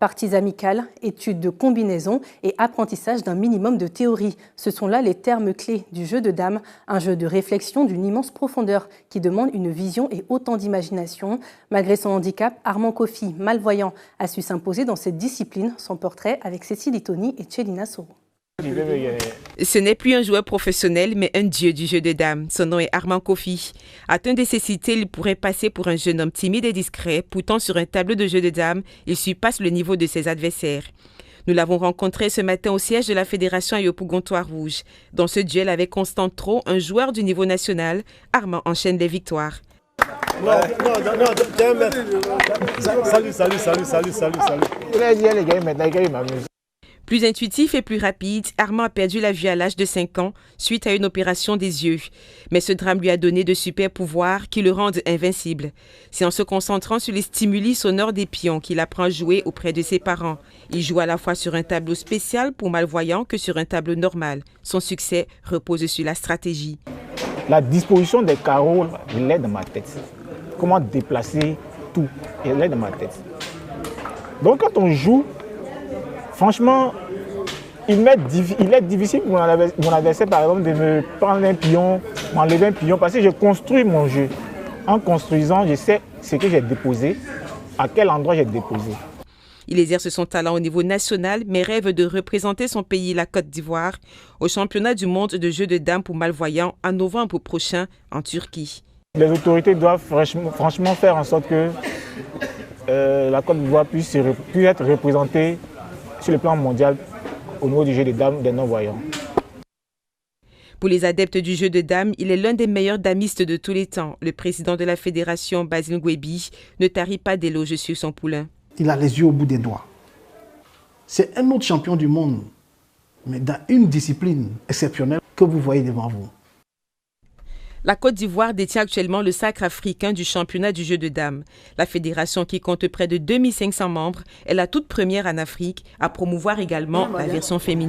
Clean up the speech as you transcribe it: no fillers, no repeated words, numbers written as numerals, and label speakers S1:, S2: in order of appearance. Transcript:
S1: Parties amicales, études de combinaison et apprentissage d'un minimum de théorie. Ce sont là les termes clés du jeu de dames, un jeu de réflexion d'une immense profondeur qui demande une vision et autant d'imagination. Malgré son handicap, Armand Kofi, malvoyant, a su s'imposer dans cette discipline. Son portrait avec Cécile Itoni et Chelina Soro.
S2: Ce n'est plus un joueur professionnel, mais un dieu du jeu de dames. Son nom est Armand Kofi. Atteint de cécité, il pourrait passer pour un jeune homme timide et discret. Pourtant, sur un tableau de jeu de dames, il surpasse le niveau de ses adversaires. Nous l'avons rencontré ce matin au siège de la Fédération Ayopougontois Rouge. Dans ce duel avec Constant Tro, un joueur du niveau national, Armand enchaîne les victoires.
S3: Salut. Il a dit les gars, maintenant il m'amuse.
S2: Plus intuitif et plus rapide, Armand a perdu la vue à l'âge de 5 ans suite à une opération des yeux. Mais ce drame lui a donné de super pouvoirs qui le rendent invincible. C'est en se concentrant sur les stimuli sonores des pions qu'il apprend à jouer auprès de ses parents. Il joue à la fois sur un tableau spécial pour malvoyants que sur un tableau normal. Son succès repose sur la stratégie.
S3: La disposition des carreaux, il est dans ma tête. Comment déplacer tout, il est dans ma tête. Donc quand on joue, franchement, il est difficile pour mon adversaire, par exemple, de me prendre un pion, m'enlever un pion, parce que je construis mon jeu. En construisant, je sais ce que j'ai déposé, à quel endroit j'ai déposé.
S2: Il exerce son talent au niveau national, mais rêve de représenter son pays, la Côte d'Ivoire, au championnat du monde de jeux de dames pour malvoyants en novembre prochain en Turquie.
S3: Les autorités doivent franchement faire en sorte que la Côte d'Ivoire puisse être représentée sur le plan mondial au niveau du jeu de dames des non-voyants.
S2: Pour les adeptes du jeu de dames, il est l'un des meilleurs damistes de tous les temps. Le président de la fédération, Basile Gwebi, ne tarit pas d'éloges sur son poulain.
S4: Il a les yeux au bout des doigts. C'est un autre champion du monde, mais dans une discipline exceptionnelle que vous voyez devant vous.
S2: La Côte d'Ivoire détient actuellement le sacre africain du championnat du jeu de dames. La fédération, qui compte près de 2500 membres, est la toute première en Afrique à promouvoir également la version féminine.